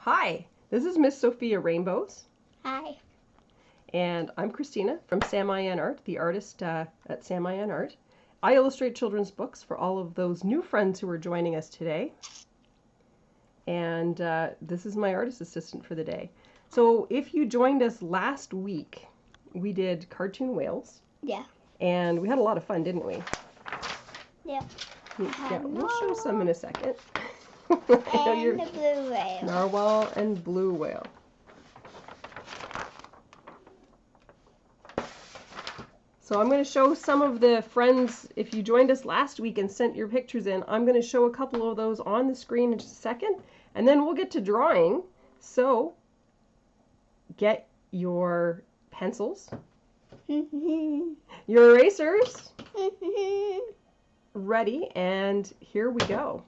Hi, this is Miss Sophia Rainbows. Hi. And I'm Christina from Sam I.N. Art, the artist at Sam I.N. Art. I illustrate children's books for all of those new friends who are joining us today. And this is my artist assistant for the day. So if you joined us last week, we did cartoon whales. Yeah. And we had a lot of fun, didn't we? Yeah. Yeah, we'll show some in a second. And the blue whale. Narwhal and blue whale. So I'm going to show some of the friends, if you joined us last week and sent your pictures in, I'm going to show a couple of those on the screen in just a second, and then we'll get to drawing. So get your pencils, your erasers ready, and here we go.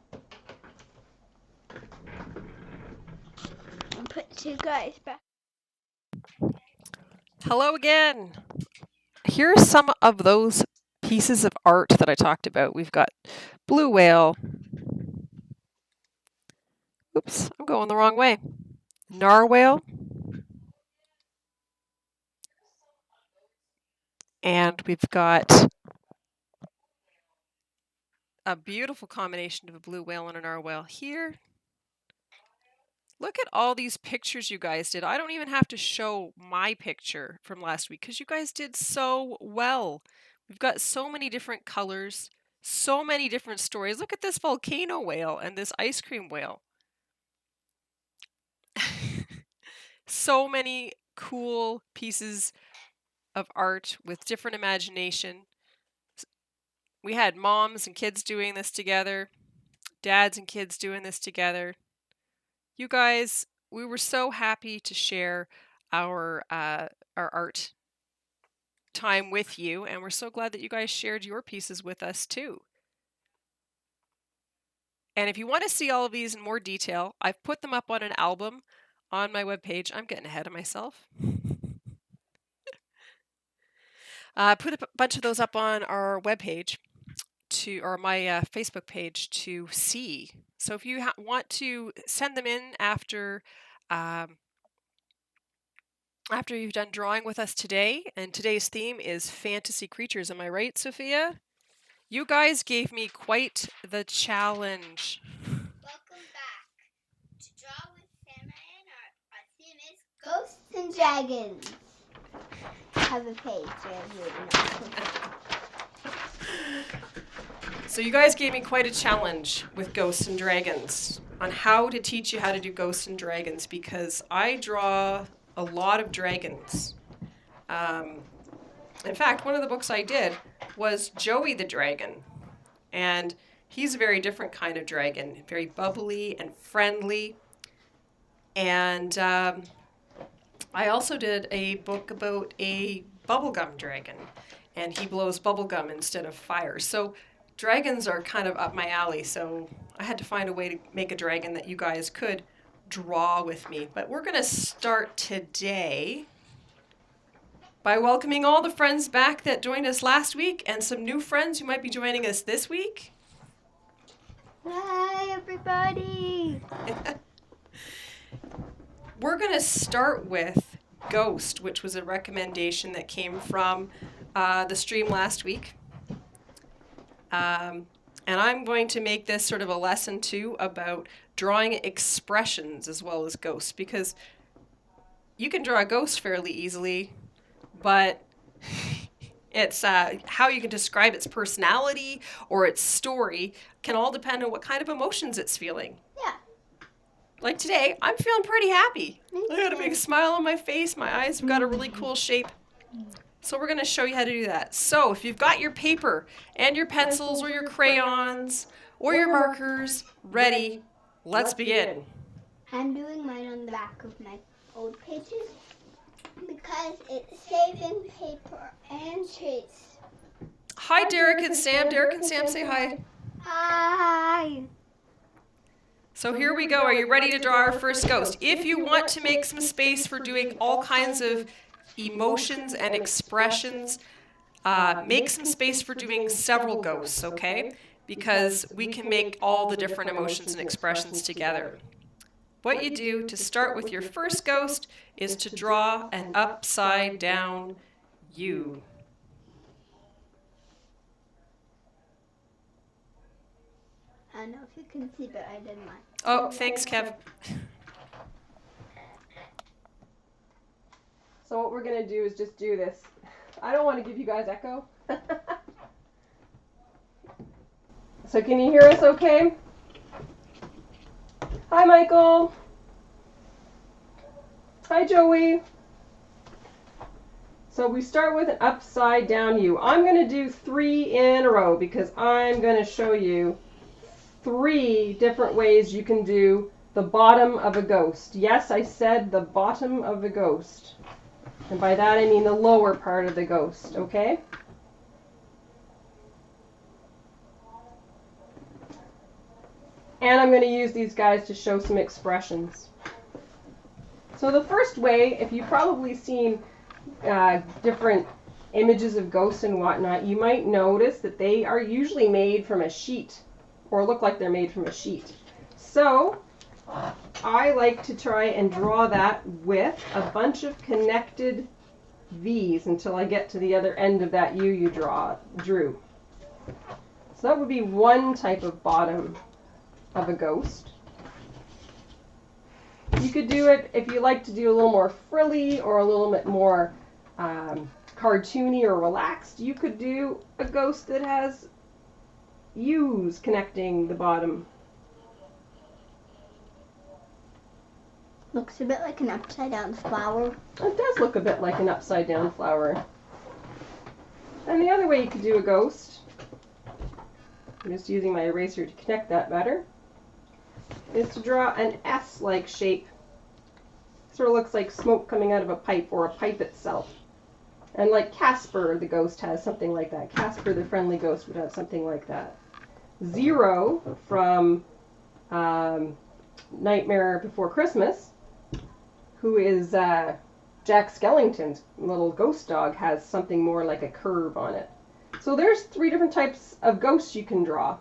I'll put two guys back. Hello again. Here's some of those pieces of art that I talked about. We've got blue whale. Oops, I'm going the wrong way. Narwhal. And we've got a beautiful combination of a blue whale and a narwhal here. Look at all these pictures you guys did. I don't even have to show my picture from last week because you guys did so well. We've got so many different colors, so many different stories. Look at this volcano whale and this ice cream whale. So many cool pieces of art with different imagination. We had moms and kids doing this together, dads and kids doing this together. You guys, we were so happy to share our art time with you, and we're so glad that you guys shared your pieces with us too. And if you want to see all of these in more detail, I've put them up on an album on my webpage. I'm getting ahead of myself. Put a bunch of those up on our webpage or my Facebook page to see. So if you want to send them in after you've done drawing with us today, and today's theme is fantasy creatures. Am I right, Sophia? You guys gave me quite the challenge. Welcome back to Draw with Sam I.N. Art. Our theme is Ghosts and Dragons. I have a page So you guys gave me quite a challenge with ghosts and dragons on how to teach you how to do ghosts and dragons, because I draw a lot of dragons. In fact, one of the books I did was Joey the Dragon, and he's a very different kind of dragon, very bubbly and friendly. And I also did a book about a bubblegum dragon, and he blows bubblegum instead of fire. So dragons are kind of up my alley, so I had to find a way to make a dragon that you guys could draw with me. But we're going to start today by welcoming all the friends back that joined us last week and some new friends who might be joining us this week. Hi, everybody. We're going to start with Ghost, which was a recommendation that came from the stream last week. And I'm going to make this sort of a lesson too about drawing expressions as well as ghosts, because you can draw a ghost fairly easily, but it's how you can describe its personality or its story can all depend on what kind of emotions it's feeling. Yeah. Like today, I'm feeling pretty happy. I got a big smile on my face. My eyes have got a really cool shape. So we're going to show you how to do that. So if you've got your paper and your pencils or your crayons or your markers ready, let's begin. I'm doing mine on the back of my old pages because it's saving paper and trees. Hi, Derek and Sam. Derek and Sam, say hi. Hi. So here we go. Are you ready to draw our first ghost? If you want to make some space for doing all kinds of emotions and expressions, make some space for doing several ghosts, okay? Because we can make all the different emotions and expressions together. what you do to start with your first ghost is to draw an upside down U. I don't know if you can see, but I did mine. Oh, thanks, Kev. So what we're going to do is just do this. I don't want to give you guys echo. So can you hear us okay? Hi, Michael. Hi, Joey. So we start with an upside down U. I'm going to do 3 in a row because I'm going to show you 3 different ways you can do the bottom of a ghost. Yes, I said the bottom of a ghost. And by that I mean the lower part of the ghost, okay? And I'm going to use these guys to show some expressions. So the first way, if you've probably seen different images of ghosts and whatnot, you might notice that they are usually made from a sheet, or look like they're made from a sheet. So I like to try and draw that with a bunch of connected V's until I get to the other end of that U you drew. So that would be one type of bottom of a ghost. You could do it if you like to do a little more frilly or a little bit more cartoony or relaxed. You could do a ghost that has U's connecting the bottom. Looks a bit like an upside down flower. It does look a bit like an upside down flower. And the other way you could do a ghost, I'm just using my eraser to connect that better, is to draw an S-like shape. Sort of looks like smoke coming out of a pipe or a pipe itself. And like Casper the ghost has something like that. Casper the friendly ghost would have something like that. Zero from Nightmare Before Christmas, who is Jack Skellington's little ghost dog, has something more like a curve on it. So there's 3 different types of ghosts you can draw.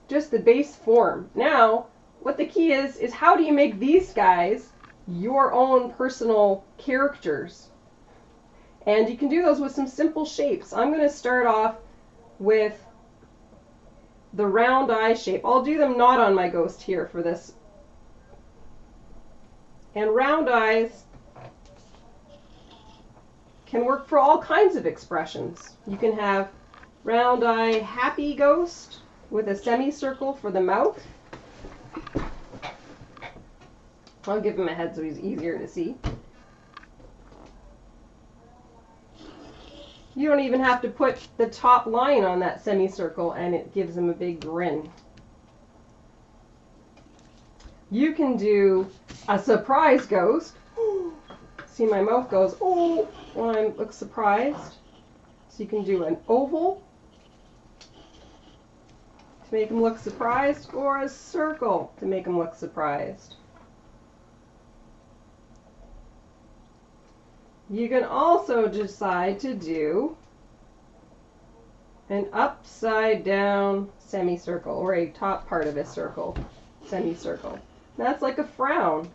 Just the base form. Now, what the key is how do you make these guys your own personal characters? And you can do those with some simple shapes. I'm going to start off with the round eye shape. I'll do them not on my ghost here for this. And round eyes can work for all kinds of expressions. You can have round eye happy ghost with a semicircle for the mouth. I'll give him a head so he's easier to see. You don't even have to put the top line on that semicircle and it gives him a big grin. You can do a surprise ghost. See, my mouth goes, oh, when I look surprised. So you can do an oval to make him look surprised, or a circle to make him look surprised. You can also decide to do an upside down semicircle, or a top part of a circle, semicircle. That's like a frown.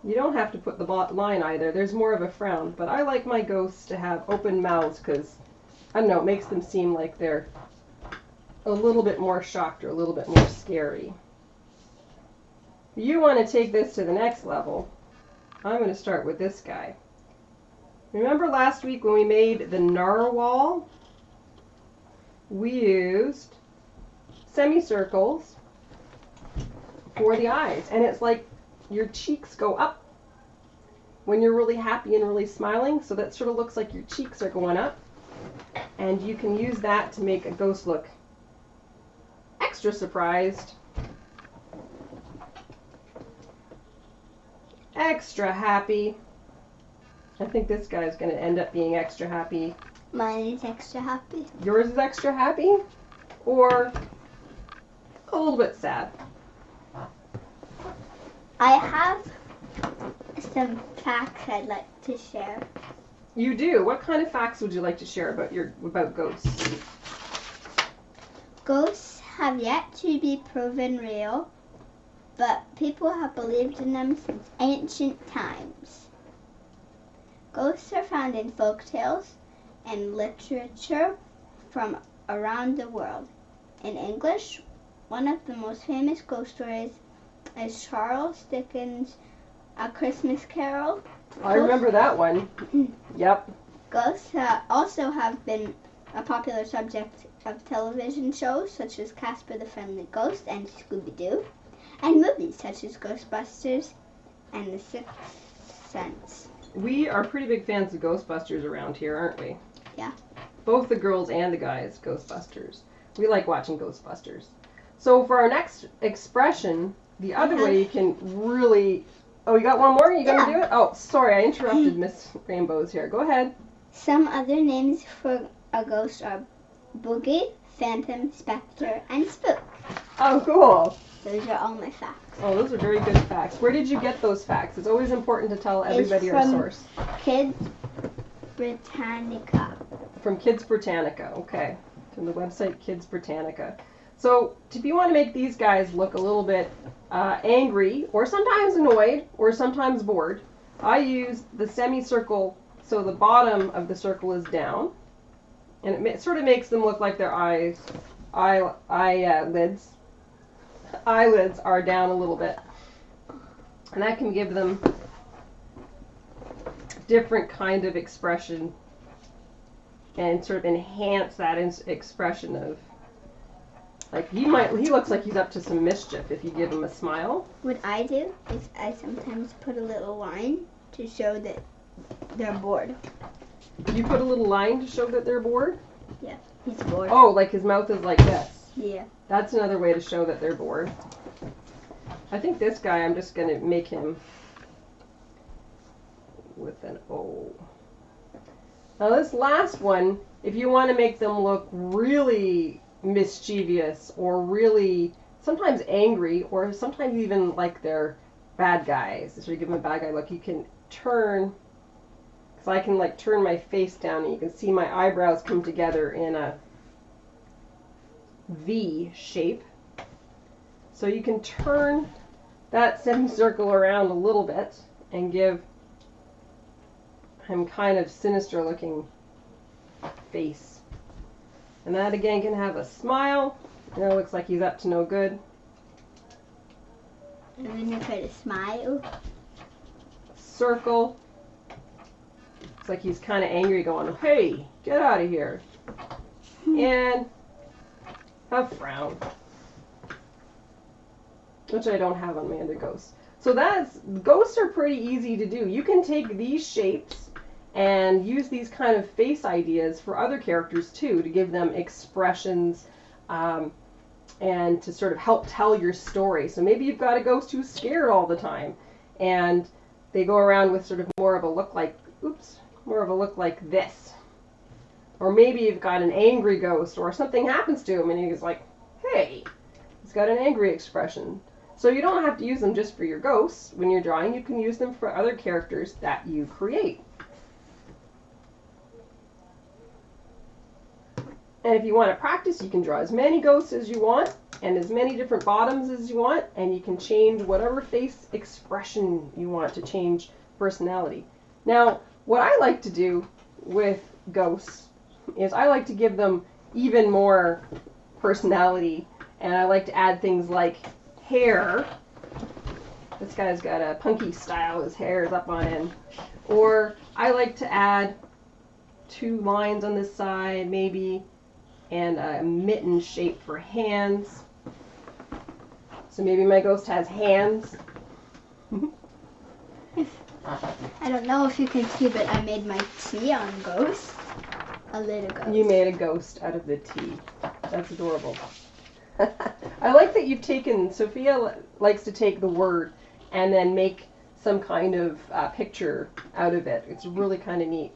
You don't have to put the line either. There's more of a frown. But I like my ghosts to have open mouths because, I don't know, it makes them seem like they're a little bit more shocked or a little bit more scary. You want to take this to the next level. I'm going to start with this guy. Remember last week when we made the narwhal? We used semicircles for the eyes. And it's like your cheeks go up when you're really happy and really smiling. So that sort of looks like your cheeks are going up. And you can use that to make a ghost look extra surprised, extra happy. I think this guy's going to end up being extra happy. Mine is extra happy. Yours is extra happy? Or a little bit sad? I have some facts I'd like to share. You do? What kind of facts would you like to share about ghosts? Ghosts have yet to be proven real. but people have believed in them since ancient times. Ghosts are found in folk tales and literature from around the world. In English, one of the most famous ghost stories is Charles Dickens' A Christmas Carol. I remember that one. Yep. Ghosts also have been a popular subject of television shows such as Casper the Friendly Ghost and Scooby-Doo, and movies such as Ghostbusters and The Sixth Sense. We are pretty big fans of Ghostbusters around here, aren't we? Yeah. Both the girls and the guys, Ghostbusters. We like watching Ghostbusters. So for our next expression, the other way you can really... Oh, you got one more? You gonna do it? Oh, sorry, I interrupted Miss Rainbows here. Go ahead. Some other names for a ghost are boogie, phantom, specter, and spook. Oh, cool. Those are all my facts. Oh, those are very good facts. Where did you get those facts? It's always important to tell everybody our source. Kids Britannica. From Kids Britannica, okay. From the website Kids Britannica. So, if you want to make these guys look a little bit angry, or sometimes annoyed, or sometimes bored, I use the semicircle, so the bottom of the circle is down, and it sort of makes them look like their eyelids are down a little bit, and that can give them different kind of expression and sort of enhance that expression of, like, he looks like he's up to some mischief if you give him a smile. What I do is I sometimes put a little line to show that they're bored. You put a little line to show that they're bored? Yeah, he's bored. Oh, like his mouth is like this. Yeah. That's another way to show that they're bored. I think this guy, I'm just going to make him with an O. Now this last one, if you want to make them look really mischievous or really sometimes angry or sometimes even like they're bad guys, so you give them a bad guy look, you can turn, so I can like turn my face down and you can see my eyebrows come together in a V shape. So you can turn that semicircle around a little bit and give him kind of sinister looking face. And that again can have a smile. And it looks like he's up to no good. And then you try to smile. Circle. Looks like he's kind of angry going, hey, get out of here. And a frown. Which I don't have on my other ghosts. So ghosts are pretty easy to do. You can take these shapes and use these kind of face ideas for other characters too, to give them expressions and to sort of help tell your story. So maybe you've got a ghost who's scared all the time and they go around with sort of more of a look like, this. Or maybe you've got an angry ghost or something happens to him and he's like, hey, he's got an angry expression. So you don't have to use them just for your ghosts when you're drawing. You can use them for other characters that you create. And if you want to practice, you can draw as many ghosts as you want and as many different bottoms as you want, and you can change whatever face expression you want to change personality. Now, what I like to do with ghosts is I like to give them even more personality, and I like to add things like hair. This guy's got a punky style, his hair is up on end. Or I like to add 2 lines on this side maybe, and a mitten shape for hands. So maybe my ghost has hands. I don't know if you can see, but I made my T on ghost. A little ghost. You made a ghost out of the T. That's adorable. I like that you've taken, Sophia likes to take the word and then make some kind of picture out of it. It's really kind of neat.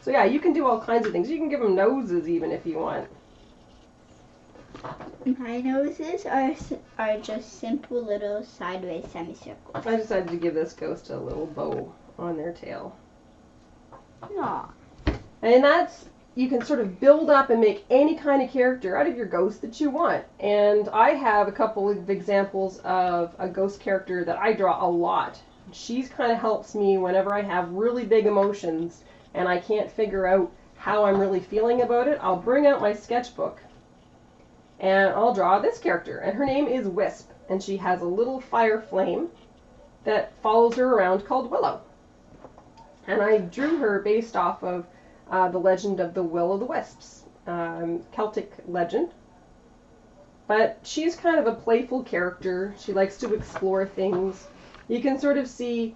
So yeah, you can do all kinds of things. You can give them noses even if you want. My noses are just simple little sideways semicircles. I decided to give this ghost a little bow on their tail. Aw. And that's you can sort of build up and make any kind of character out of your ghost that you want. And I have a couple of examples of a ghost character that I draw a lot. She's kind of helps me whenever I have really big emotions and I can't figure out how I'm really feeling about it. I'll bring out my sketchbook and I'll draw this character. And her name is Wisp. And she has a little fire flame that follows her around called Willow. And I drew her based off of the legend of the Will-o'-the-Wisps, Celtic legend. But she's kind of a playful character. She likes to explore things. You can sort of see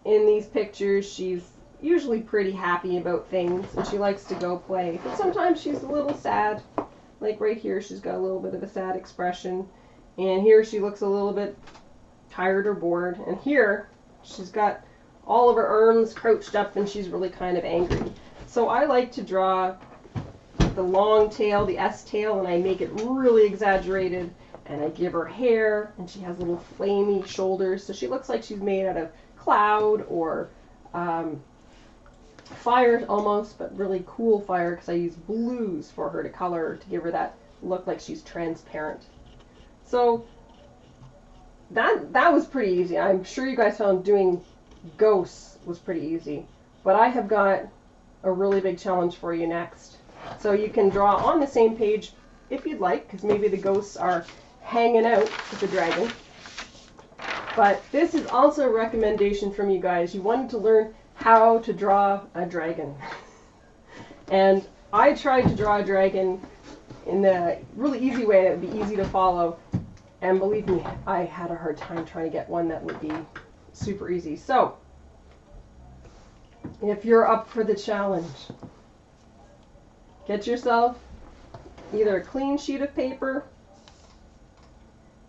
in these pictures she's usually pretty happy about things and she likes to go play. But sometimes she's a little sad. Like right here she's got a little bit of a sad expression. And here she looks a little bit tired or bored. And here she's got all of her arms crouched up and she's really kind of angry. So I like to draw the long tail, the S tail, and I make it really exaggerated. And I give her hair, and she has little flamey shoulders, so she looks like she's made out of cloud or fire almost, but really cool fire because I use blues for her to color to give her that look like she's transparent. So that was pretty easy. I'm sure you guys found doing ghosts was pretty easy, but I have got a really big challenge for you next. So you can draw on the same page if you'd like, because maybe the ghosts are hanging out with the dragon. But this is also a recommendation from you guys. You wanted to learn how to draw a dragon. And I tried to draw a dragon in the really easy way that would be easy to follow. And believe me, I had a hard time trying to get one that would be super easy. So, if you're up for the challenge, get yourself either a clean sheet of paper,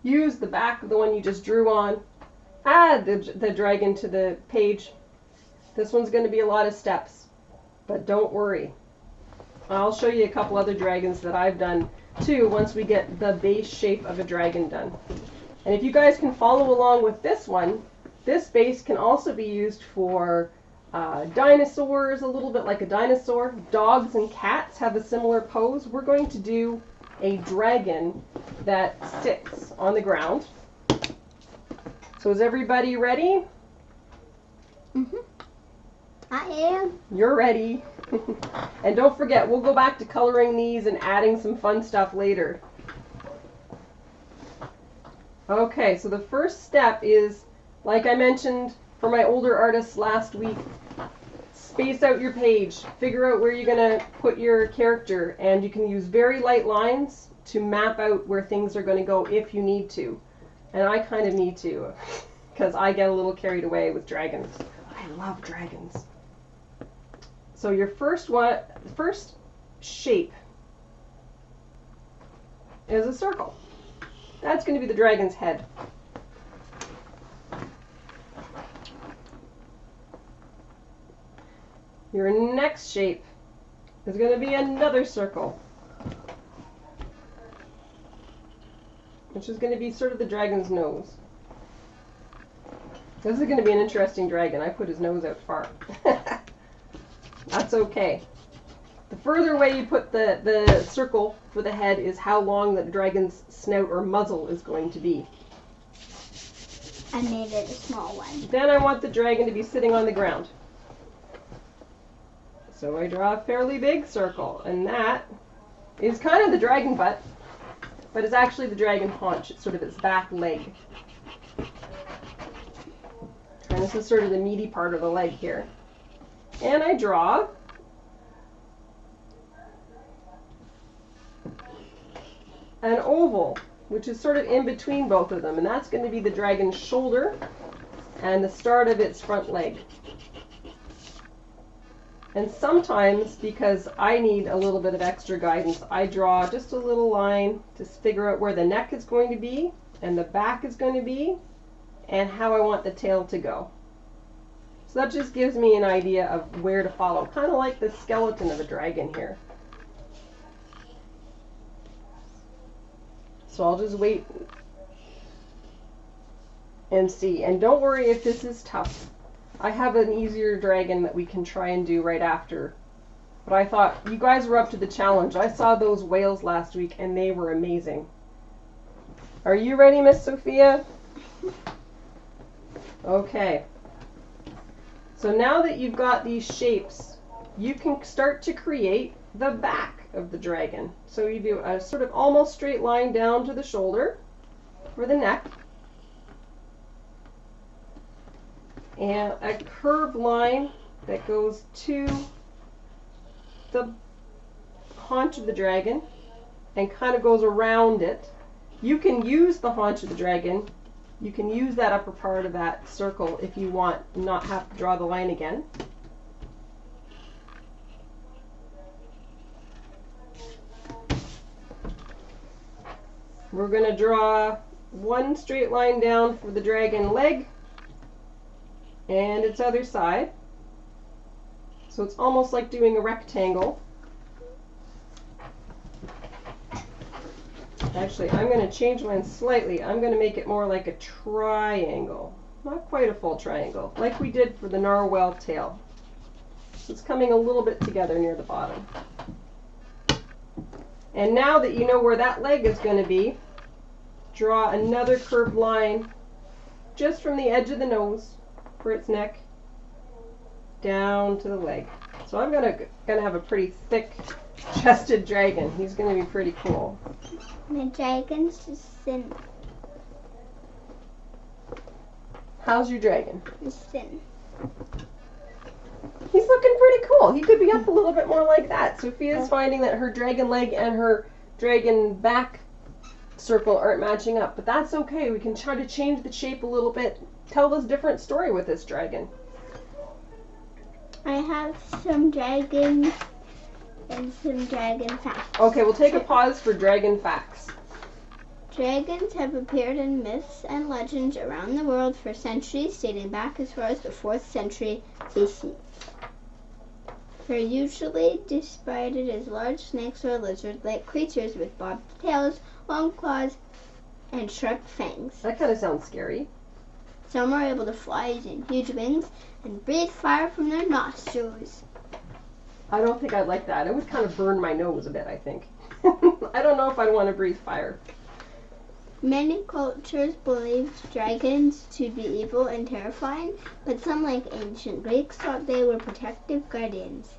use the back of the one you just drew on, add the dragon to the page. This one's going to be a lot of steps, but don't worry. I'll show you a couple other dragons that I've done too once we get the base shape of a dragon done. And if you guys can follow along with this one, this base can also be used for dinosaurs, a little bit like a dinosaur. Dogs and cats have a similar pose. We're going to do a dragon that sits on the ground. So is everybody ready? Mm-hmm. I am. You're ready. And don't forget, we'll go back to coloring these and adding some fun stuff later. Okay, so the first step is, like I mentioned for my older artists last week, space out your page. Figure out where you're going to put your character, and you can use very light lines to map out where things are going to go if you need to. And I kind of need to, because I get a little carried away with dragons. I love dragons. So your first shape is a circle. That's going to be the dragon's head. Your next shape is going to be another circle, which is going to be sort of the dragon's nose. This is going to be an interesting dragon. I put his nose out far. That's okay. The further away you put the circle for the head is how long the dragon's snout or muzzle is going to be. I made it a small one. Then I want the dragon to be sitting on the ground. So I draw a fairly big circle, and that is kind of the dragon butt, but it's actually the dragon haunch. It's sort of its back leg. And this is sort of the meaty part of the leg here. And I draw an oval, which is sort of in between both of them, and that's going to be the dragon's shoulder and the start of its front leg. And sometimes, because I need a little bit of extra guidance, I draw just a little line to figure out where the neck is going to be and the back is going to be and how I want the tail to go. So that just gives me an idea of where to follow, kind of like the skeleton of a dragon here. So I'll just wait and see. And don't worry if this is tough. I have an easier dragon that we can try and do right after But I thought you guys were up to the challenge. I saw those whales last week and they were amazing. Are you ready, Miss Sophia? Okay. So now that you've got these shapes, you can start to create the back of the dragon. So you do a sort of almost straight line down to the shoulder for the neck. And a curved line that goes to the haunch of the dragon and kind of goes around it. You can use the haunch of the dragon. You can use that upper part of that circle if you want, not have to draw the line again. We're going to draw one straight line down for the dragon leg and its other side. So it's almost like doing a rectangle. Actually, I'm going to change mine slightly. I'm going to make it more like a triangle. Not quite a full triangle, like we did for the narwhal tail. It's coming a little bit together near the bottom. And now that you know where that leg is going to be, draw another curved line just from the edge of the nose for its neck down to the leg. So I'm gonna have a pretty thick chested dragon. He's gonna be pretty cool. My dragon's just thin. How's your dragon? He's thin. He's looking pretty cool. He could be up a little bit more like that. Sophia's finding that her dragon leg and her dragon back circle aren't matching up, but that's okay. We can try to change the shape a little bit. Tell us a different story with this dragon. I have some dragons and some dragon facts. Okay, we'll take a pause for dragon facts. Dragons have appeared in myths and legends around the world for centuries, dating back as far as the 4th century BC. They're usually described as large snakes or lizard-like creatures with bobbed tails, long claws, and sharp fangs. That kind of sounds scary. Some are able to fly using huge wings and breathe fire from their nostrils. I don't think I'd like that. It would kind of burn my nose a bit, I think. I don't know if I'd want to breathe fire. Many cultures believed dragons to be evil and terrifying, but some, like ancient Greeks, thought they were protective guardians.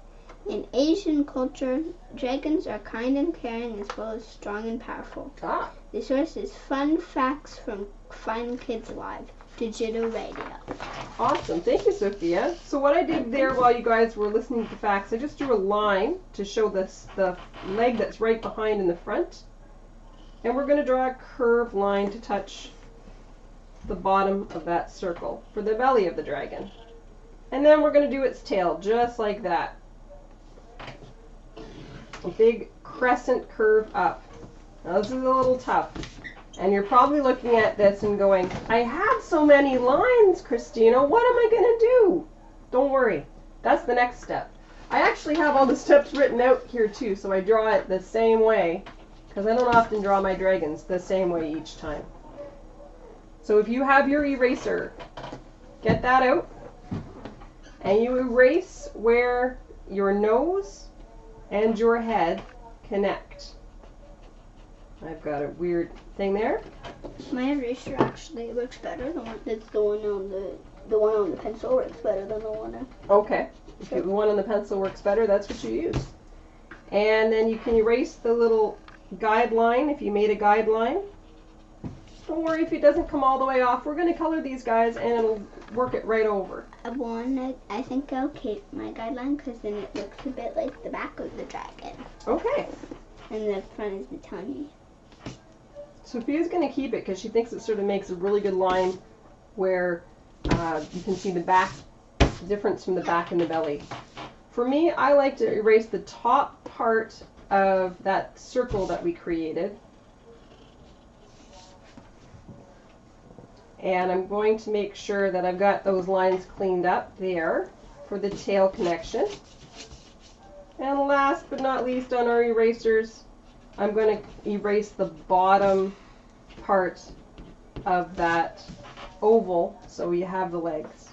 In Asian culture, dragons are kind and caring as well as strong and powerful. Ah. The source is Fun Facts from Fun Kids Live, Digital Radio. Awesome. Thank you, Sophia. So what I did there while you guys were listening to the facts, I just drew a line to show the leg that's right behind in the front. And we're going to draw a curved line to touch the bottom of that circle for the belly of the dragon. And then we're going to do its tail, just like that. A big crescent curve up. Now this is a little tough. And you're probably looking at this and going, I have so many lines, Christina, what am I going to do? Don't worry. That's the next step. I actually have all the steps written out here too, so I draw it the same way. Because I don't often draw my dragons the same way each time. So if you have your eraser, get that out, and you erase where your nose and your head connect. I've got a weird thing there. My eraser actually works better. The one on the pencil works better than the one on. Okay. If the one on the pencil works better, that's what you use. And then you can erase the little guideline if you made a guideline. Don't worry if it doesn't come all the way off. We're going to color these guys and it'll work it right over. I think I'll keep my guideline because then it looks a bit like the back of the dragon. Okay. And the front is the tummy. Sophia's going to keep it because she thinks it sort of makes a really good line where you can see the back, the difference from the back and the belly. For me, I like to erase the top part of that circle that we created. And I'm going to make sure that I've got those lines cleaned up there for the tail connection. And last but not least on our erasers, I'm going to erase the bottom part of that oval so we have the legs.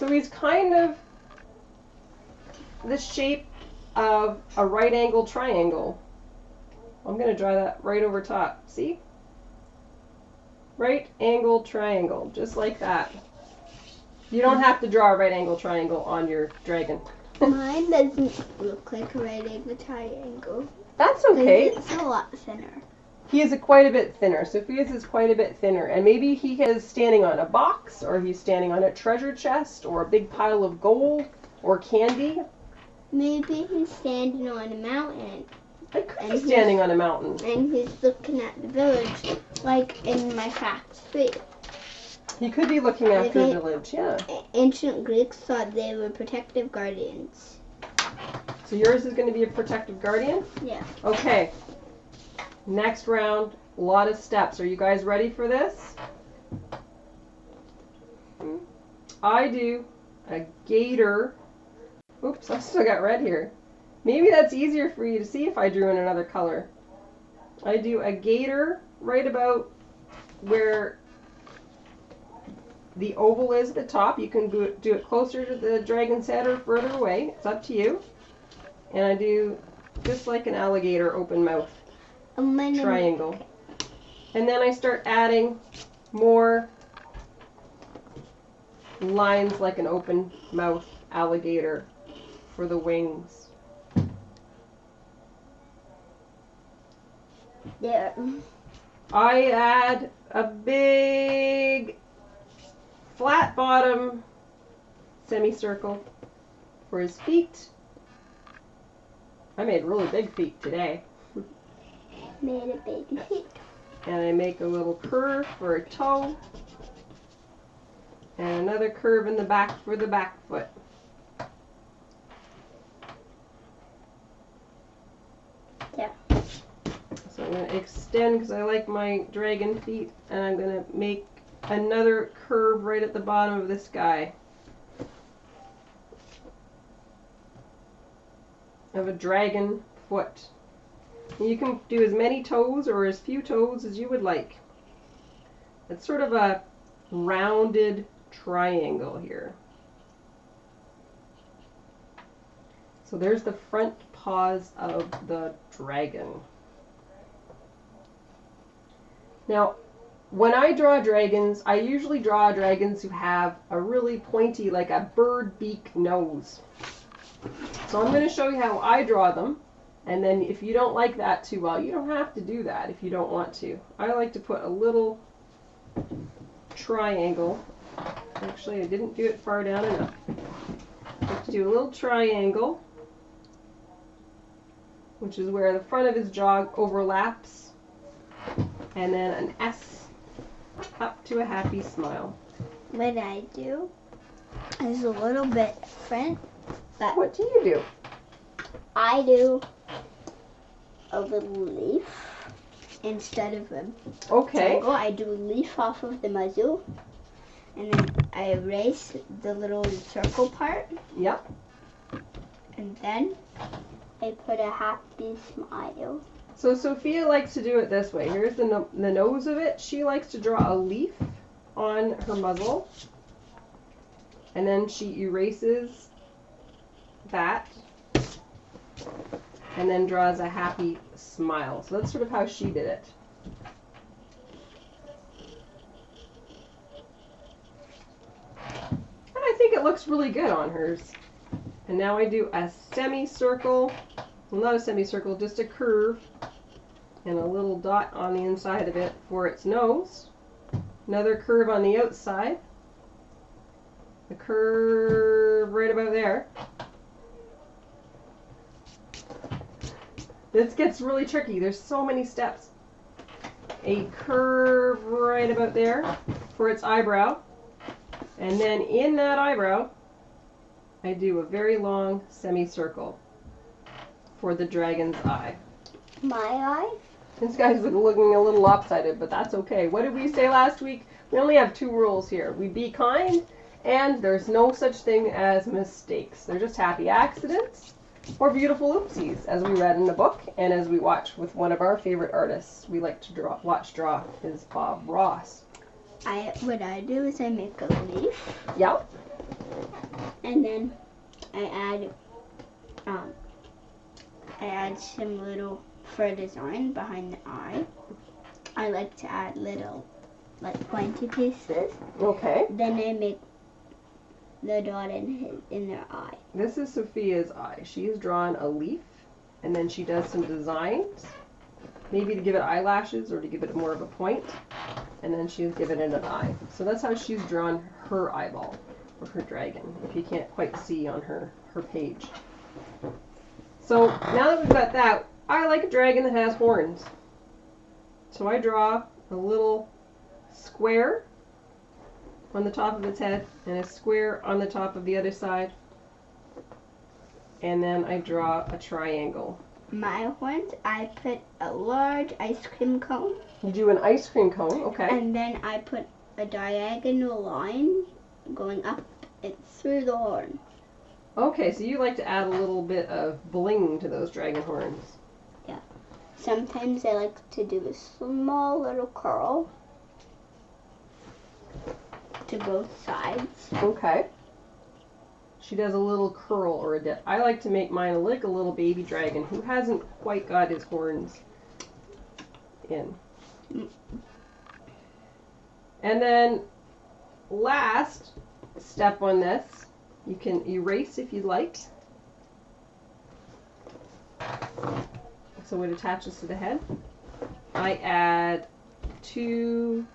So he's kind of the shape of a right angle triangle. I'm going to draw that right over top. See? Right angle triangle, just like that. You don't have to draw a right angle triangle on your dragon. Mine doesn't look like a right angle triangle. That's okay. It's a lot thinner. He is quite a bit thinner. Sophia's is quite a bit thinner. And maybe he is standing on a box, or he's standing on a treasure chest, or a big pile of gold, or candy. Maybe he's standing on a mountain. I could be standing on a mountain. And he's looking at the village, like in my fact 3. He could be looking after a village, yeah. Ancient Greeks thought they were protective guardians. So yours is going to be a protective guardian? Yeah. Okay. Next round, a lot of steps. Are you guys ready for this? I do a gator. Oops, I still got red here. Maybe that's easier for you to see if I drew in another color. I do a gator right about where the oval is at the top. You can do it closer to the dragon's head or further away. It's up to you. And I do just like an alligator open mouth triangle. And then I start adding more lines like an open mouth alligator for the wings. There. I add a big flat bottom semicircle for his feet. I made really big feet today. Made a big feet. And I make a little curve for a toe. And another curve in the back for the back foot. Yeah. So I'm going to extend because I like my dragon feet, and I'm going to make another curve right at the bottom of this guy. Of a dragon foot. And you can do as many toes or as few toes as you would like. It's sort of a rounded triangle here. So there's the front paws of the dragon. Now, when I draw dragons, I usually draw dragons who have a really pointy, like a bird beak nose. So I'm going to show you how I draw them. And then if you don't like that too well, you don't have to do that if you don't want to. I like to put a little triangle. Actually, I didn't do it far down enough. I have to do a little triangle, which is where the front of his jaw overlaps. And then an S up to a happy smile. What I do is a little bit different. But What do you do? I do a little leaf instead of a triangle. I do a leaf off of the muzzle, and then I erase the little circle part. Yep. And then I put a happy smile. So Sophia likes to do it this way. Here's the nose of it. She likes to draw a leaf on her muzzle, and then she erases that, and then draws a happy smile. So that's sort of how she did it. And I think it looks really good on hers. And now I do a semicircle, well, not a semicircle, just a curve, and a little dot on the inside of it for its nose. Another curve on the outside. A curve right about there. This gets really tricky. There's so many steps. A curve right about there for its eyebrow. And then in that eyebrow, I do a very long semicircle for the dragon's eye. My eye? This guy's looking a little lopsided, but that's okay. What did we say last week? We only have 2 rules here. We be kind, and there's no such thing as mistakes. They're just happy accidents or beautiful oopsies, as we read in the book and as we watch with one of our favorite artists we like to watch draw is Bob Ross. What I do is I make a leaf. Yep. And then I add some little fur design behind the eye. I like to add little like pointy pieces. Okay. Then I make the dot in their eye. This is Sophia's eye. She's drawn a leaf, and then she does some designs, maybe to give it eyelashes or to give it more of a point, and then she's given it an eye. So that's how she's drawn her eyeball, or her dragon, if you can't quite see on her page. So now that we've got that, I like a dragon that has horns. So I draw a little square on the top of its head and a square on the top of the other side. And then I draw a triangle. My horns, I put a large ice cream cone. You do an ice cream cone, okay. And then I put a diagonal line going up and through the horn. Okay, so you like to add a little bit of bling to those dragon horns. Yeah. Sometimes I like to do a small little curl to both sides. Okay. She does a little curl or a dip. I like to make mine like a little baby dragon who hasn't quite got his horns in. And then last step on this, you can erase if you'd like. So it attaches to the head. I add 2,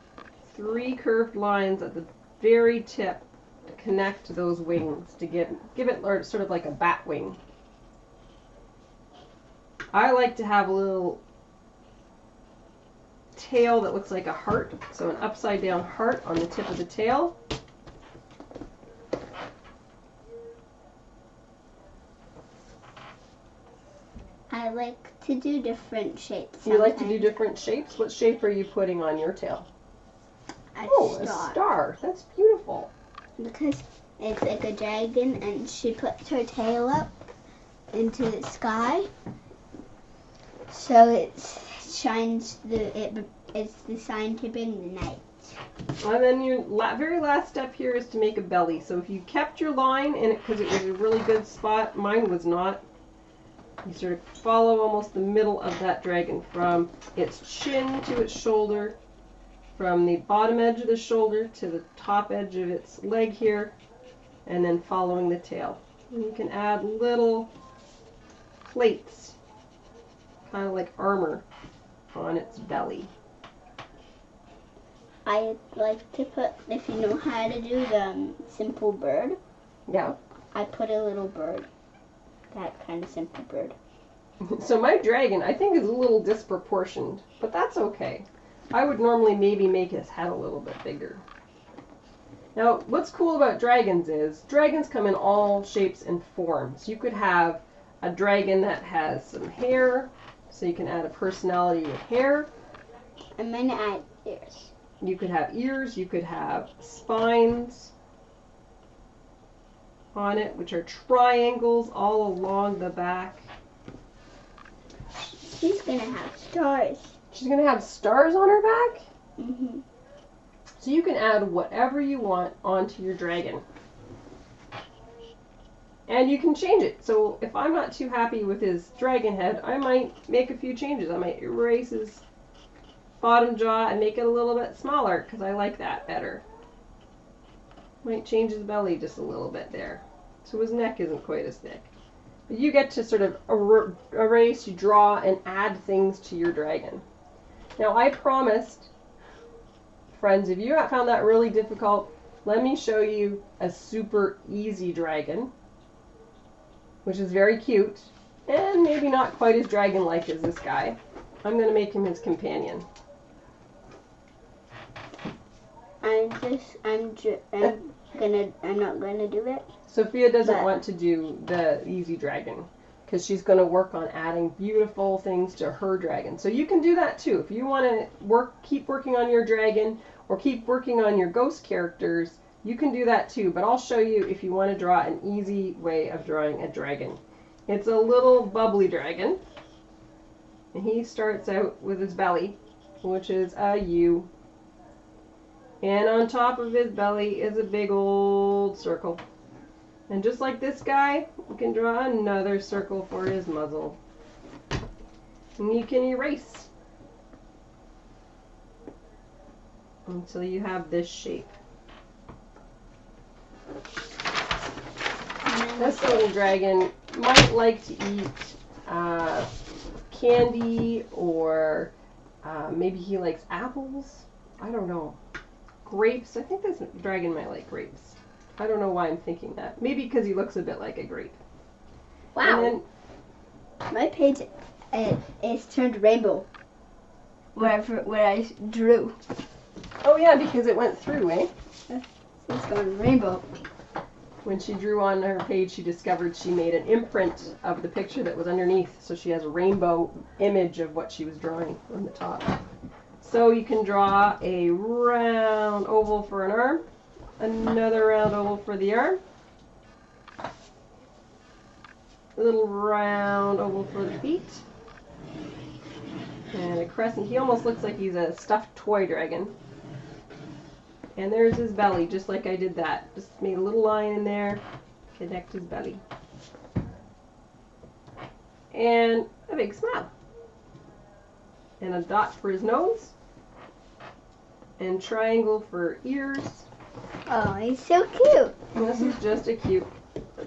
3 curved lines at the very tip to connect those wings to give it sort of like a bat wing. I like to have a little tail that looks like a heart, so an upside down heart on the tip of the tail. I like to do different shapes. You like to do different shapes? What shape are you putting on your tail? A star. That's beautiful. Because it's like a dragon and she puts her tail up into the sky. So it shines it's the sign to bring the night. And then your very last step here is to make a belly. So if you kept your line in it because it was a really good spot, mine was not. You sort of follow almost the middle of that dragon from its chin to its shoulder, from the bottom edge of the shoulder to the top edge of its leg here, and then following the tail. And you can add little plates, kind of like armor, on its belly. I like to put, if you know how to do the simple bird, Yeah. I put a little bird. That kind of simple bird. So my dragon, I think, is a little disproportioned, but that's okay. I would normally maybe make his head a little bit bigger. Now, what's cool about dragons is dragons come in all shapes and forms. You could have a dragon that has some hair, so you can add a personality with hair. I'm going to add ears. You could have ears, you could have spines on it, which are triangles all along the back. She's going to have stars. She's going to have stars on her back? Mm-hmm. So you can add whatever you want onto your dragon. And you can change it. So if I'm not too happy with his dragon head, I might make a few changes. I might erase his bottom jaw and make it a little bit smaller because I like that better. Might change his belly just a little bit there, so his neck isn't quite as thick. But you get to sort of erase, you draw, and add things to your dragon. Now I promised, friends, if you found that really difficult, let me show you a super easy dragon, which is very cute, and maybe not quite as dragon-like as this guy. I'm going to make him his companion. I'm not gonna do it. Sophia doesn't want to do the easy dragon because she's going to work on adding beautiful things to her dragon. So you can do that too. If you want to keep working on your dragon or keep working on your ghost characters, you can do that too. But I'll show you if you want to draw an easy way of drawing a dragon. It's a little bubbly dragon, and he starts out with his belly, which is a U. And on top of his belly is a big old circle. And just like this guy, you can draw another circle for his muzzle. And you can erase until you have this shape. This little dragon might like to eat candy, or maybe he likes apples. I don't know. Grapes. I think this dragon might like grapes. I don't know why I'm thinking that. Maybe because he looks a bit like a grape. Wow. And then, My page is turned rainbow. Where I drew. oh yeah, because it went through, eh? It's going rainbow. When she drew on her page, she discovered she made an imprint of the picture that was underneath, so she has a rainbow image of what she was drawing on the top. So you can draw a round oval for an arm, another round oval for the arm, a little round oval for the feet, and a crescent. He almost looks like he's a stuffed toy dragon. And there's his belly, just like I did that. Just made a little line in there, connect his belly. And a big smile. And a dot for his nose. And triangle for ears. Oh, he's so cute. And this is just a cute,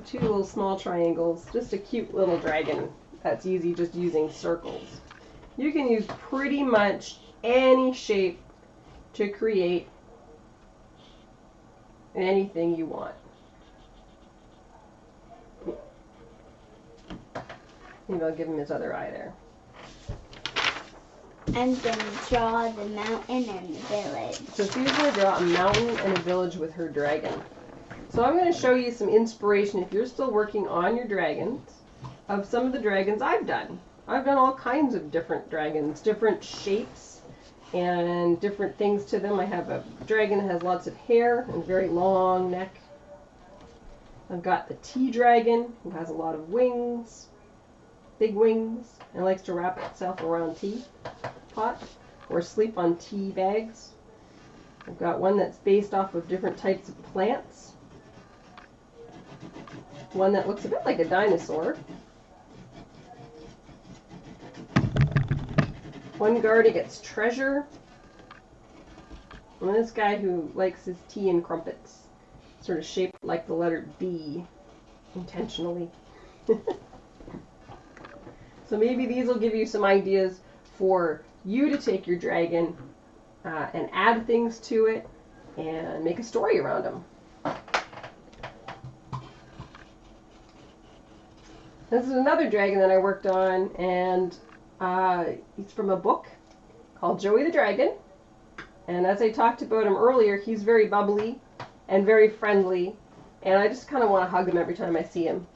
two little small triangles. Just a cute little dragon that's easy just using circles. You can use pretty much any shape to create anything you want. Maybe I'll give him his other eye there. I'm going to draw the mountain and the village. So she's going to draw a mountain and a village with her dragon. So I'm going to show you some inspiration, if you're still working on your dragons, of some of the dragons I've done. I've done all kinds of different dragons, different shapes, and different things to them. I have a dragon that has lots of hair and a very long neck. I've got the tea dragon, who has a lot of wings, big wings, and likes to wrap itself around tea pot or sleep on tea bags. I've got one that's based off of different types of plants. One that looks a bit like a dinosaur. One guard gets treasure. And this guy who likes his tea and crumpets, sort of shaped like the letter B, intentionally. So maybe these will give you some ideas for you to take your dragon and add things to it and make a story around them. This is another dragon that I worked on, and he's from a book called Joey the Dragon. And as I talked about him earlier, he's very bubbly and very friendly, and I just kind of want to hug him every time I see him.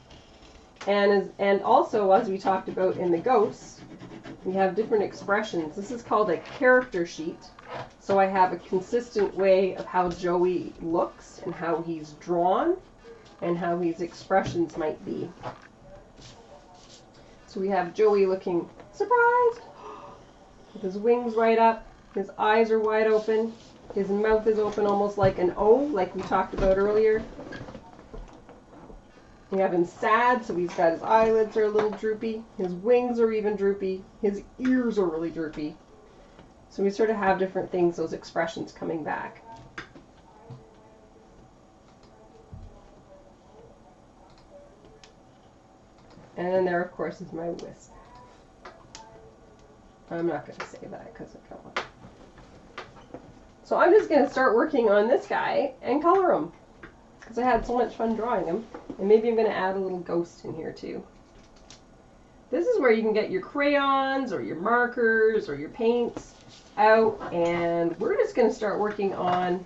And also, as we talked about in the ghosts, we have different expressions. This is called a character sheet. So I have a consistent way of how Joey looks and how he's drawn and how his expressions might be. So we have Joey looking surprised, with his wings right up, his eyes are wide open, his mouth is open almost like an O, like we talked about earlier. We have him sad, so he's got his eyelids are a little droopy, his wings are even droopy, his ears are really droopy. So we sort of have different things, those expressions coming back. And then there, of course, is my wisp. I'm not going to say that because I don't want. So I'm just going to start working on this guy and color him, because I had so much fun drawing him. And maybe I'm going to add a little ghost in here too. This is where you can get your crayons or your markers or your paints out, and we're just going to start working on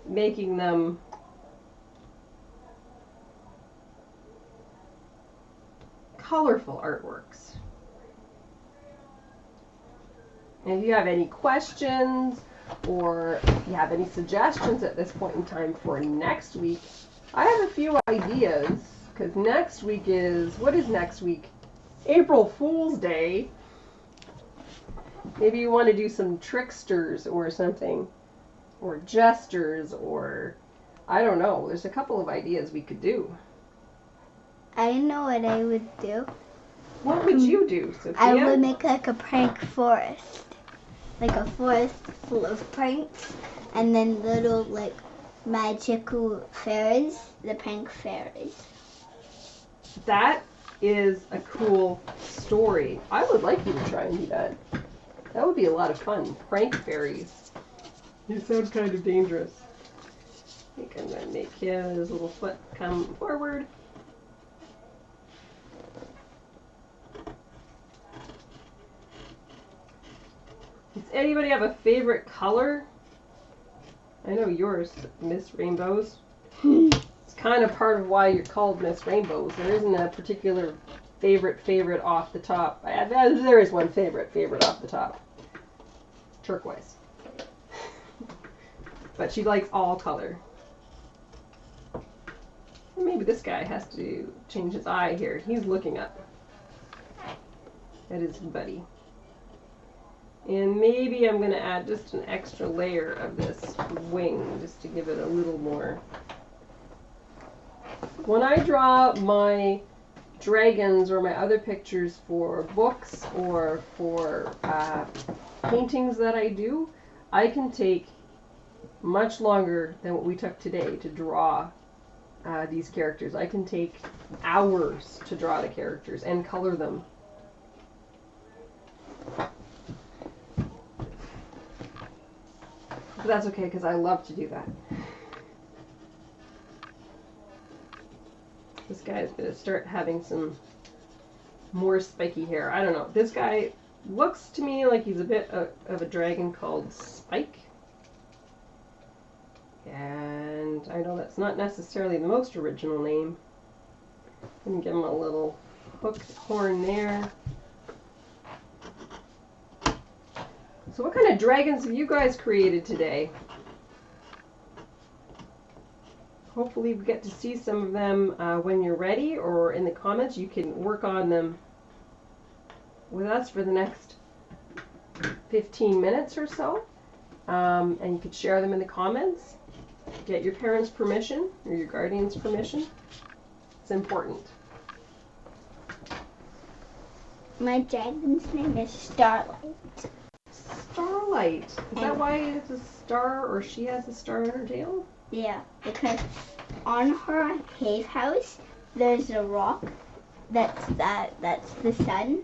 making them colorful artworks. And if you have any questions or if you have any suggestions at this point in time for next week, I have a few ideas, because next week is, what is next week? April Fool's Day. Maybe you want to do some tricksters or something, or jesters, or I don't know. There's a couple of ideas we could do. I know what I would do. What would you do, Sophia? I would make like a prank forest. Like a forest full of pranks. And then little like magical fairies. The prank fairies. That is a cool story. I would like you to try and do that. That would be a lot of fun. Prank fairies. It sounds kind of dangerous. I think I'm going to make his little foot come forward. Does anybody have a favorite color? I know yours, Miss Rainbows. It's kind of part of why you're called Miss Rainbows. There isn't a particular favorite off the top. There is one favorite off the top. Turquoise. But she likes all color. Maybe this guy has to change his eye here. He's looking up at his buddy. And maybe I'm going to add just an extra layer of this wing just to give it a little more. When I draw my dragons or my other pictures for books or for paintings that I do, I can take much longer than what we took today to draw these characters. I can take hours to draw the characters and color them. But that's okay because I love to do that. This guy is going to start having some more spiky hair. I don't know. This guy looks to me like he's a bit of a dragon called Spike. And I know that's not necessarily the most original name. I'm going to give him a little hooked horn there. So what kind of dragons have you guys created today? Hopefully we get to see some of them when you're ready, or in the comments. You can work on them with us for the next 15 minutes or so. And you could share them in the comments. Get your parents' permission or your guardian's permission. It's important. My dragon's name is Starlight. Starlight. Is that why it's a star, or she has a star in her tail? Yeah, because on her cave house there's a rock that's the sun.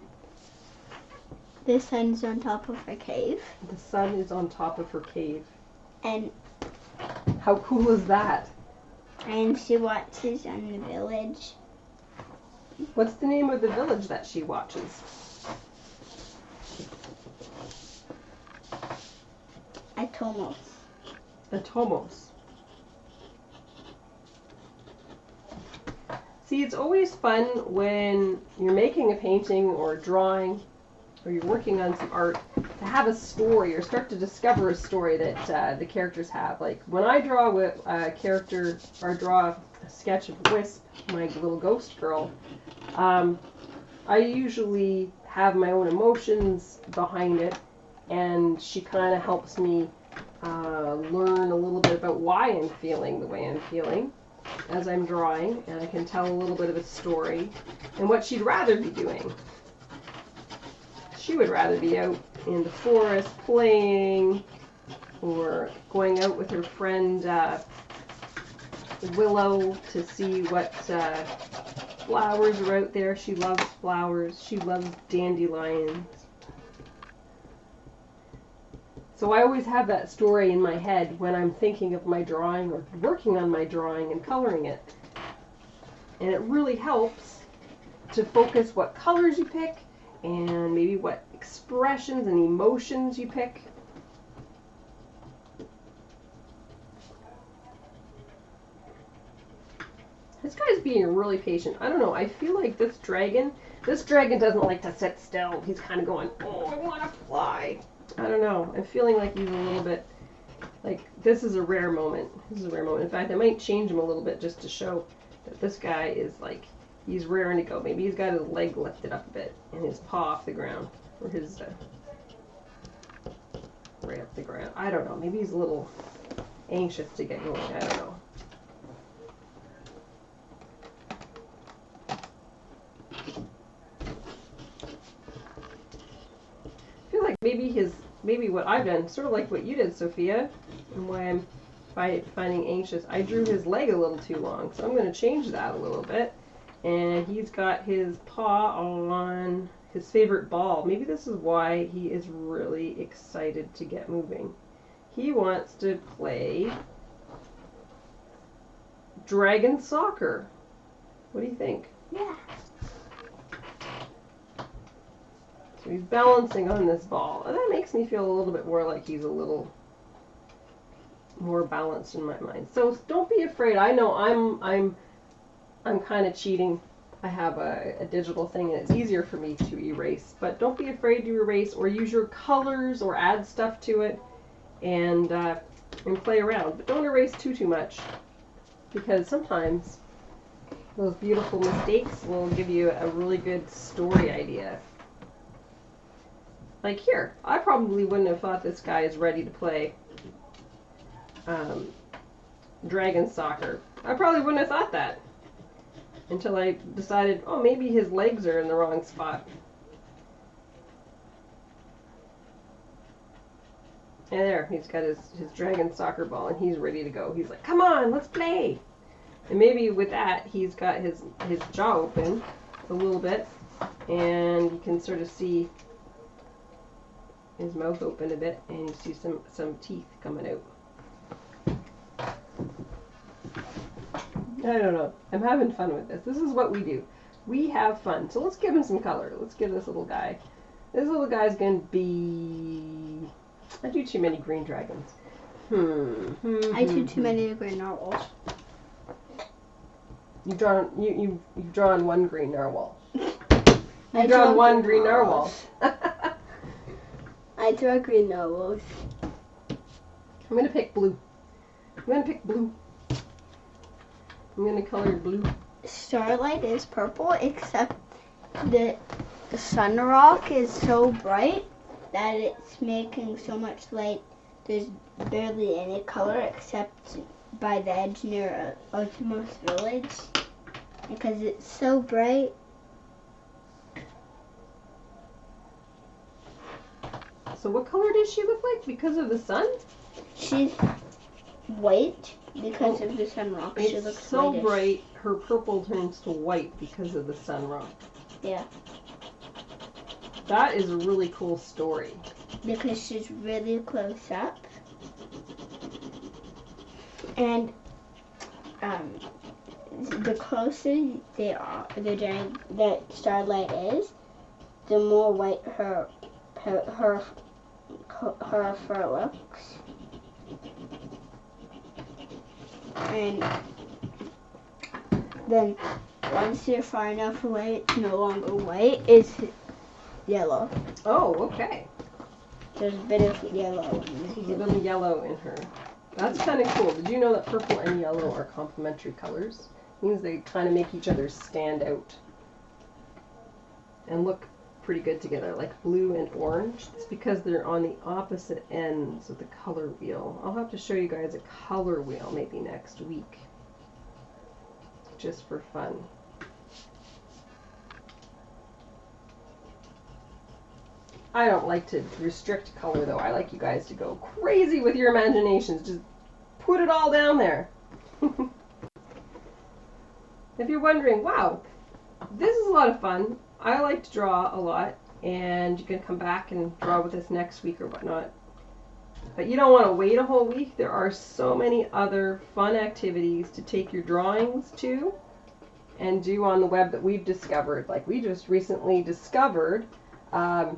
The sun's on top of her cave. The sun is on top of her cave. And how cool is that? And she watches on the village. What's the name of the village that she watches? Atomos. Atomos. See, it's always fun when you're making a painting or a drawing or you're working on some art to have a story or start to discover a story that the characters have. Like when I draw a character or draw a sketch of Wisp, my little ghost girl, I usually have my own emotions behind it, and she kind of helps me learn a little bit about why I'm feeling the way I'm feeling as I'm drawing, and I can tell a little bit of a story and what she'd rather be doing. She would rather be out in the forest playing, or going out with her friend Willow to see what flowers are out there. She loves flowers. She loves dandelions. So I always have that story in my head when I'm thinking of my drawing or working on my drawing and coloring it. And it really helps to focus what colors you pick and maybe what expressions and emotions you pick. This guy's being really patient. I don't know, I feel like this dragon doesn't like to sit still. He's kind of going, oh, I want to fly. I don't know. I'm feeling like he's a little bit, like, this is a rare moment. This is a rare moment. In fact, I might change him a little bit just to show that this guy is like, he's raring to go. Maybe he's got his leg lifted up a bit and his paw off the ground. Or his, right up the ground. I don't know. Maybe he's a little anxious to get going. I don't know. maybe what I've done, sort of like what you did, Sophia, and why I'm finding anxious. I drew his leg a little too long, so I'm going to change that a little bit. And he's got his paw on his favorite ball. Maybe this is why he is really excited to get moving. He wants to play dragon soccer. What do you think? Yeah. So he's balancing on this ball. And that makes me feel a little bit more like he's a little more balanced in my mind. So don't be afraid. I know I'm kind of cheating. I have a digital thing and it's easier for me to erase. But don't be afraid to erase or use your colors or add stuff to it and play around. But don't erase too much, because sometimes those beautiful mistakes will give you a really good story idea. Like here, I probably wouldn't have thought this guy is ready to play dragon soccer. I probably wouldn't have thought that until I decided, oh, maybe his legs are in the wrong spot. And there, he's got his dragon soccer ball and he's ready to go. He's like, come on, let's play. And maybe with that, he's got his jaw open a little bit, and you can sort of see his mouth open a bit, and you see some teeth coming out. I don't know. I'm having fun with this. This is what we do. We have fun. So let's give him some color. Let's give this little guy. This little guy's going to be... I do too many green dragons. I do too many green narwhals. You've drawn one green narwhal. You've drawn one green narwhal. I draw green narwhals. I'm going to pick blue. I'm going to pick blue. I'm going to color blue. Starlight is purple, except the sun rock is so bright that it's making so much light. There's barely any color except by the edge near Ultimos Village, because it's so bright. So what color does she look like because of the sun? She's white because of the sun rock. She It's looks so whitish. bright, her purple turns to white because of the sun rock. Yeah, That is a really cool story. because she's really close up. And the closer that Starlight is, the more white her fur looks. And then once you're far enough away, it's no longer white, it's yellow. Oh, okay. There's a bit of yellow in There's a here. little yellow in her. That's kind of cool. Did you know that purple and yellow are complementary colors? It means they kind of make each other stand out and look pretty good together, like blue and orange. It's because they're on the opposite ends of the color wheel. I'll have to show you guys a color wheel maybe next week, just for fun. I don't like to restrict color though. I like you guys to go crazy with your imaginations. Just put it all down there. If you're wondering, wow, this is a lot of fun. I like to draw a lot, and you can come back and draw with us next week or whatnot. But you don't want to wait a whole week. There are so many other fun activities to take your drawings to and do on the web that we've discovered. Like we just recently discovered Mr.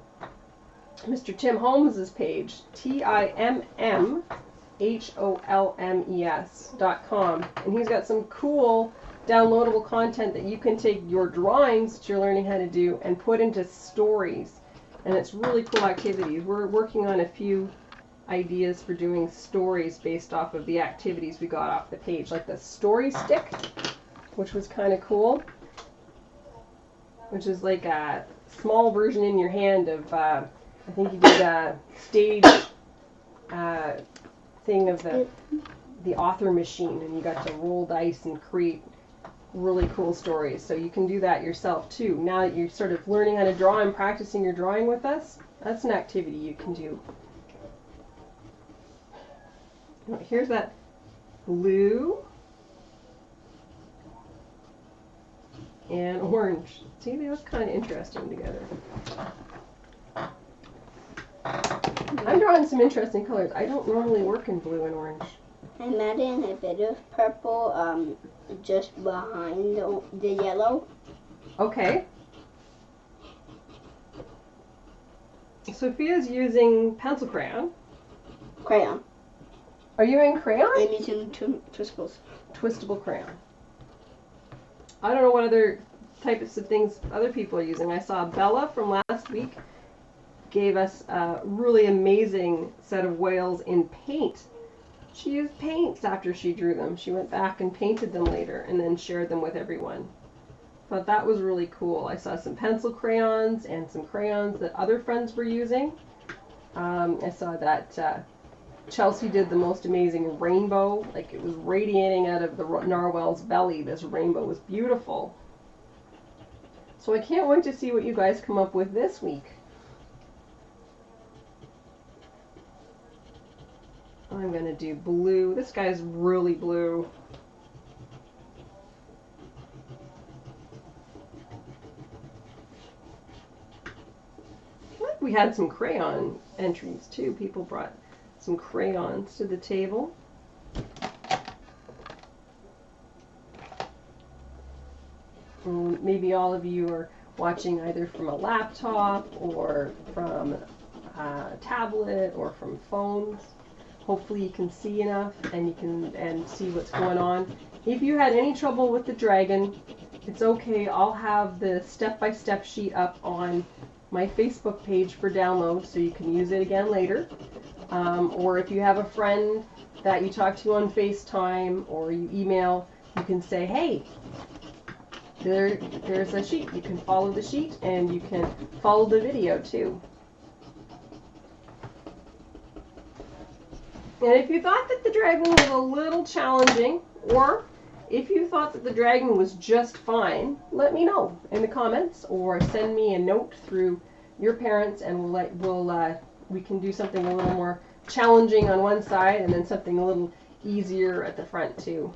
Tim Holmes's page, TIMMHOLMES.com, and he's got some cool downloadable content that you can take your drawings that you're learning how to do and put into stories, and it's really cool activities. We're working on a few ideas for doing stories based off of the activities we got off the page, like the story stick, which was kind of cool, which is like a small version in your hand of I think you did a stage thing of the author machine, and you got to roll dice and create really cool stories. So you can do that yourself too. Now that you're sort of learning how to draw and practicing your drawing with us, that's an activity you can do. Here's that blue and orange. See, they look kind of interesting together. I'm drawing some interesting colors. I don't normally work in blue and orange. I'm adding a bit of purple just behind the yellow. Okay. Sophia's using pencil crayon. Crayon. Are you in crayon? I'm using twistables. Twistable crayon. I don't know what other types of things other people are using. I saw Bella from last week gave us a really amazing set of whales in paint. She used paints after she drew them. She went back and painted them later and then shared them with everyone. Thought that was really cool. I saw some pencil crayons and some crayons that other friends were using. I saw that Chelsea did the most amazing rainbow. Like, it was radiating out of the narwhal's belly. This rainbow was beautiful. So I can't wait to see what you guys come up with this week. I'm going to do blue. This guy's really blue. We had some crayon entries too. People brought some crayons to the table. Maybe all of you are watching either from a laptop or from a tablet or from phones. Hopefully you can see enough and you can see what's going on. If you had any trouble with the dragon, it's okay. I'll have the step-by-step sheet up on my Facebook page for download so you can use it again later. Or if you have a friend that you talk to on FaceTime or you email, you can say, hey, there's a sheet. You can follow the sheet and you can follow the video too. And if you thought that the dragon was a little challenging, or if you thought that the dragon was just fine, let me know in the comments or send me a note through your parents, and we can do something a little more challenging on one side and then something a little easier at the front too.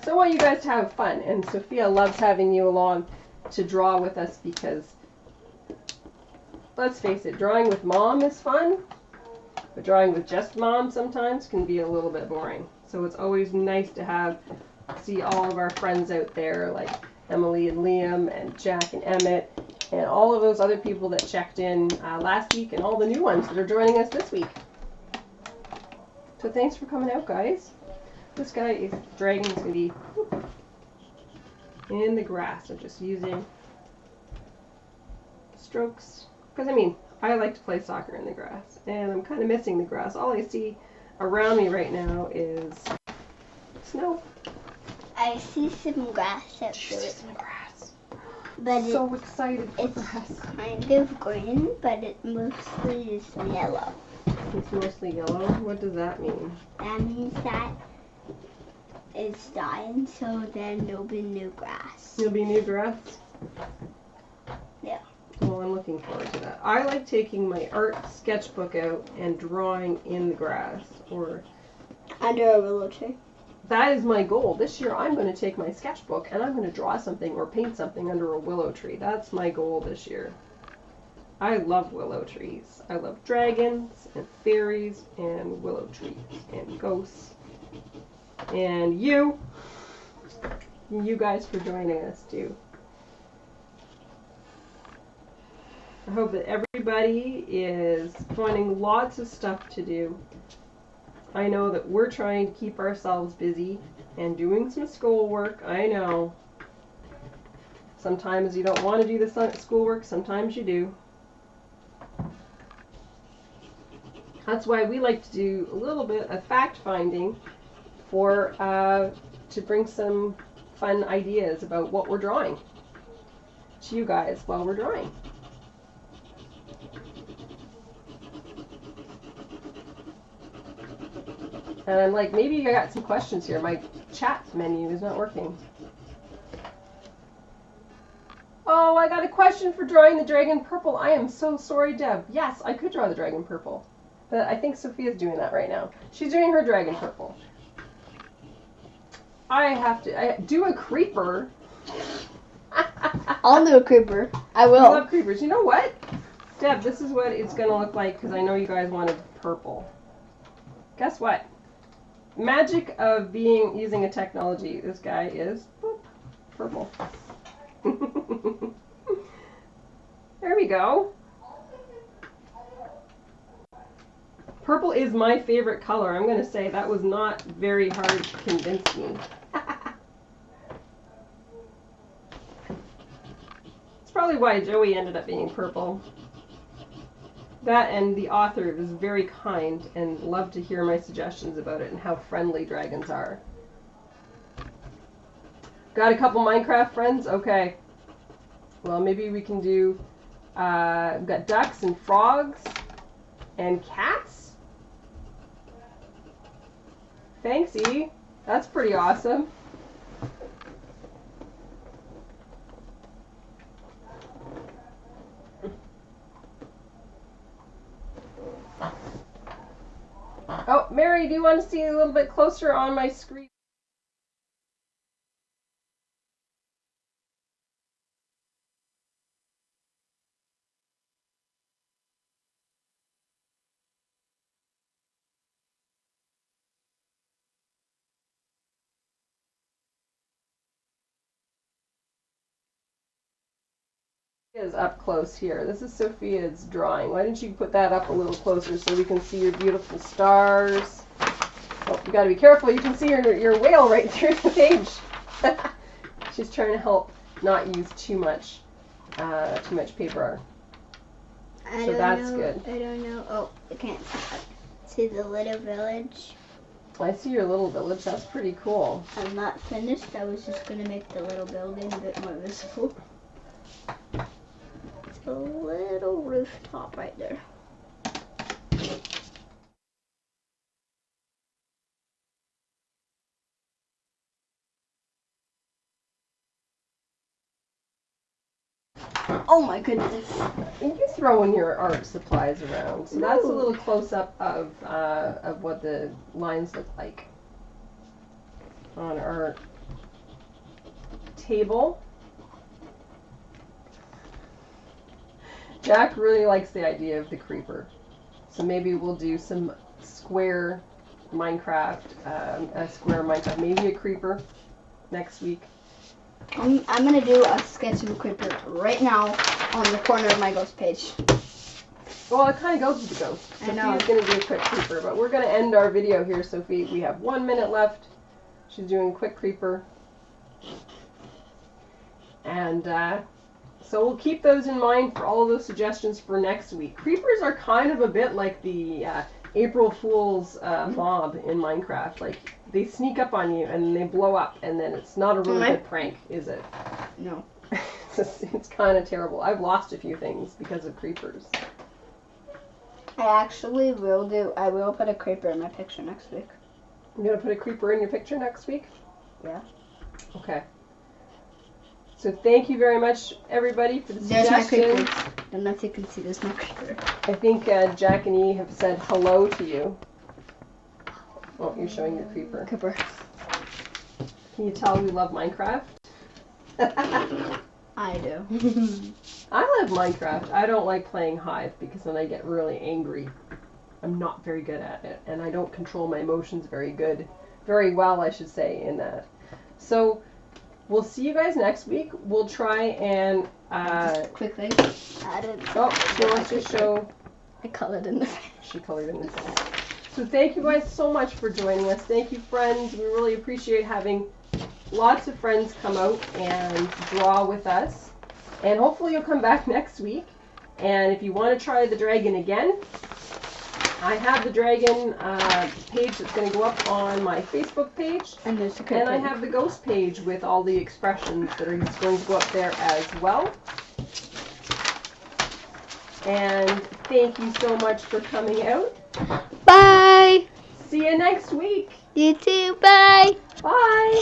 So I want you guys to have fun, and Sophia loves having you along to draw with us because, let's face it, drawing with mom is fun, but drawing with just mom sometimes can be a little bit boring. So it's always nice to see all of our friends out there, like Emily and Liam and Jack and Emmett and all of those other people that checked in last week and all the new ones that are joining us this week. So thanks for coming out, guys. This dragon's going to be in the grass. I'm just using strokes. Because, I mean, I like to play soccer in the grass. And I'm kind of missing the grass. All I see around me right now is snow. I see some grass out there. Some grass. But So excited for it's grass. kind of green, but it mostly is yellow. It's mostly yellow. What does that mean? That means that it's dying, so then there'll be new grass. There'll be new grass? Yeah. Well, I'm looking forward to that. I like taking my art sketchbook out and drawing in the grass. Or Under a willow tree. that is my goal. This year I'm going to take my sketchbook and I'm going to draw something or paint something under a willow tree. That's my goal this year. I love willow trees. I love dragons and fairies and willow trees and ghosts. And you guys for joining us too. I hope that everybody is finding lots of stuff to do. I know that we're trying to keep ourselves busy and doing some schoolwork. I know. Sometimes you don't want to do the schoolwork, sometimes you do. That's why we like to do a little bit of fact-finding to bring some fun ideas about what we're drawing to you guys while we're drawing. And I'm like, maybe I got some questions here. My chat menu is not working. Oh, I got a question for drawing the dragon purple. I am so sorry, Deb. Yes, I could draw the dragon purple. But I think Sophia's doing that right now. She's doing her dragon purple. I do a creeper. I'll do a creeper. I I will. love creepers. You know what? Deb, this is what it's going to look like because I know you guys wanted purple. Guess what? Magic of using a technology. This guy is boop, purple. There we go. Purple is my favorite color. I'm going to say that was not very hard to convince me. It's probably why Joey ended up being purple. That and the author was very kind and loved to hear my suggestions about it and how friendly dragons are. Got a couple Minecraft friends? Okay. Well, maybe we can do, we've got ducks and frogs and cats. Thanks, E. That's pretty awesome. Oh, Mary, do you want to see a little bit closer on my screen? Is up close here. This is Sophia's drawing. Why don't you put that up a little closer so we can see your beautiful stars? Oh, you gotta be careful. You can see your whale right through the page. She's trying to help not use too much paper. So that's good. I don't know. Oh, I can't see the little village. I see your little village. That's pretty cool. I'm not finished. I was just gonna make the little building a bit more visible. A little rooftop right there. Oh my goodness. You throwing your art supplies around. So that's a little close up of what the lines look like on our table. Jack really likes the idea of the creeper. So maybe we'll do some square Minecraft, maybe a creeper next week. I'm gonna do a sketchbook creeper right now on the corner of my ghost page. Well, it kind of goes with the ghost. I know. Sophia's going to do a quick creeper, but we're going to end our video here, Sophie. We have 1 minute left. She's doing a quick creeper. And so we'll keep those in mind for all of those suggestions for next week. Creepers are kind of a bit like the April Fool's mob in Minecraft. Like, they sneak up on you and they blow up, and then it's not a really good prank, is it? No. It's kind of terrible. I've lost a few things because of creepers. I actually will I will put a creeper in my picture next week. You're going to put a creeper in your picture next week? Yeah. Okay. So thank you very much, everybody, for the There's my suggestions. creeper. I don't know if you can see this, my creeper. I think Jack and E have said hello to you. Oh, you're showing your creeper. Creeper. Can you tell we love Minecraft? I do. I love Minecraft. I don't like playing Hive because then I get really angry. I'm not very good at it, and I don't control my emotions very well, I should say, in that. So we'll see you guys next week. We'll try and Just quickly added. oh, she wants to show. I colored in the face. She colored in the face. So thank you guys so much for joining us. Thank you, friends. We really appreciate having lots of friends come out and draw with us. And hopefully you'll come back next week. And if you want to try the dragon again, I have the dragon page that's going to go up on my Facebook page. And there's a And I have the ghost page with all the expressions that are going to go up there as well. And thank you so much for coming out. Bye! See you next week. You too. Bye. Bye.